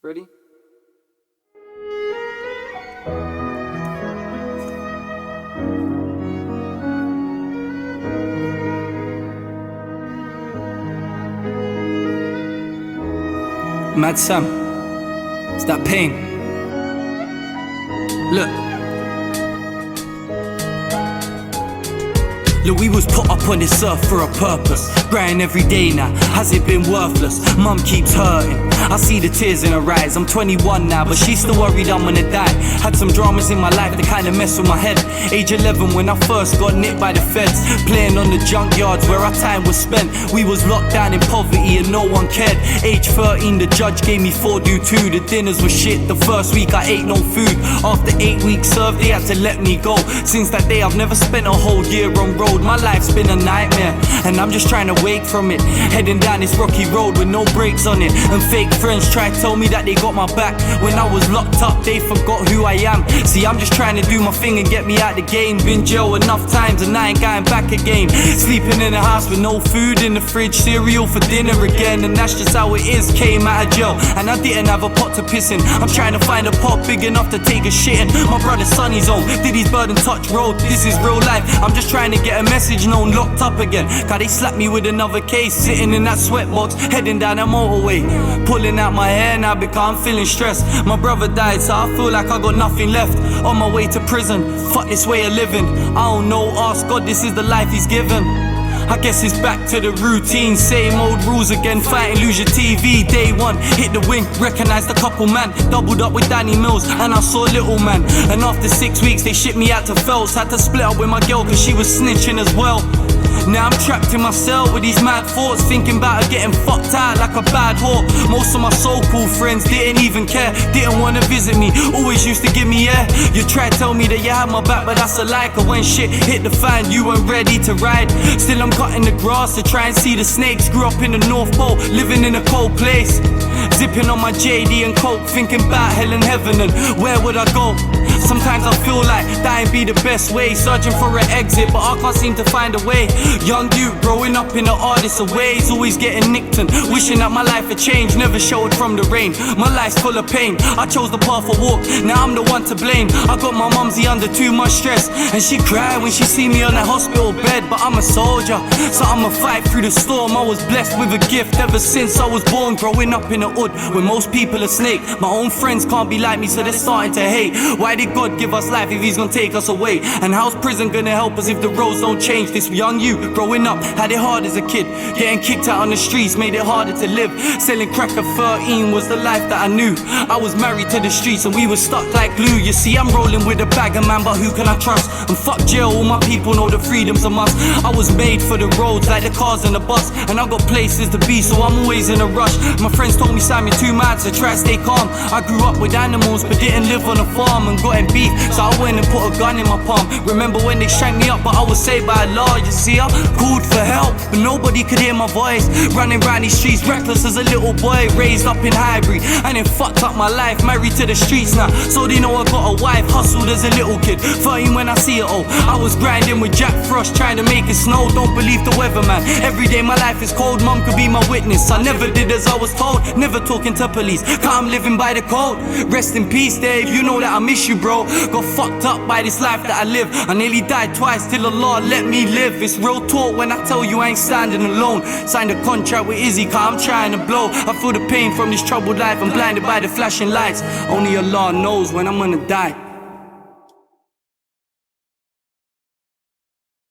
Ready? Mad Sam, it's that pain. Look, we was put up on this earth for a purpose. Grinding every day now, has it been worthless? Mum keeps hurting, I see the tears in her eyes. I'm 21 now, but she's still worried I'm gonna die. Had some dramas in my life that kinda mess with my head. Age 11 when I first got nicked by the feds. Playing on the junkyards where our time was spent. We was locked down in poverty and no one cared. Age 13 the judge gave me 4 due 2. The dinners were shit, the first week I ate no food. After 8 weeks served they had to let me go. Since that day I've never spent a whole year on road. My life's been a nightmare and I'm just trying to wake from it. Heading down this rocky road with no brakes on it. And fake friends try to tell me that they got my back. When I was locked up they forgot who I am. See, I'm just trying to do my thing and get me out the game. Been jail enough times and I ain't going back again. Sleeping in a house with no food in the fridge, cereal for dinner again. And that's just how it is, came out of jail and I didn't have a pot to piss in. I'm trying to find a pot big enough to take a shit in. My brother Sonny's home, did his burden touch road? This is real life, I'm just trying to get a message known. Locked up again, cause they slapped me with another case. Sitting in that sweatbox, heading down that motorway. Pulling out my hair now because I'm feeling stressed. My brother died so I feel like I got nothing left. On my way to prison, fuck this way of living. I don't know, ask God, this is the life he's given. I guess it's back to the routine, same old rules again. Fighting, lose your TV, day one, hit the wing, recognized a couple man. Doubled up with Danny Mills and I saw Little Man. And after 6 weeks they shipped me out to Phelps. Had to split up with my girl cause she was snitching as well. Now I'm trapped in my cell with these mad thoughts, thinking about her getting fucked out like a bad whore. Most of my so-called friends didn't even care, didn't wanna visit me, always used to give me air. You tried to tell me that you had my back, but that's a lie, cause when shit hit the fan you weren't ready to ride. Still I'm cutting the grass to try and see the snakes. Grew up in the North Pole, living in a cold place. Zipping on my JD and coke, thinking about hell and heaven and where would I go. Sometimes I feel like that'd be the best way, searching for an exit but I can't seem to find a way. Young youth growing up in the hardest of ways, always getting nicked and wishing that my life had changed. Never showed from the rain, my life's full of pain. I chose the path I walk, now I'm the one to blame. I got my mumsy under too much stress and she cried when she see me on that hospital bed. But I'm a soldier, so I'ma fight through the storm. I was blessed with a gift ever since I was born. Growing up in the hood where most people are snake. My own friends can't be like me so they're starting to hate. Why did God give us life if he's gonna take us away? And how's prison gonna help us if the roads don't change? This young youth growing up had it hard as a kid. Getting kicked out on the streets made it harder to live. Selling crack at 13 was the life that I knew. I was married to the streets and we were stuck like glue. You see, I'm rolling with a bag of man, but who can I trust? And fuck jail, all my people know the freedom's a must. I was made for the roads like the cars and the bus, and I got places to be so I'm always in a rush. My friends told me, Sam, you're too mad, so try to stay calm. I grew up with animals but didn't live on a farm and got in beef, so I went and put a gun in my palm. Remember when they shanked me up, but I was saved by Allah. You see, I called for help but nobody could hear my voice. Running round these streets reckless as a little boy, raised up in Highbury and it fucked up my life. Married to the streets now, so they know I got a wife. Hustled as a little kid, 13 when I see it all. I was grinding with Jack Frost trying to make it snow. Don't believe the weatherman, every day my life is cold. Mum could be my witness, I never did as I was told. Never talking to police, cause I'm living by the code. Rest in peace Dave, you know that I miss you bro. Got fucked up by this life that I live. I nearly died twice till Allah let me live. It's real talk when I tell you I ain't standing alone. Signed a contract with Izzy cause I'm trying to blow. I feel the pain from this troubled life, I'm blinded by the flashing lights. Only Allah knows when I'm gonna die.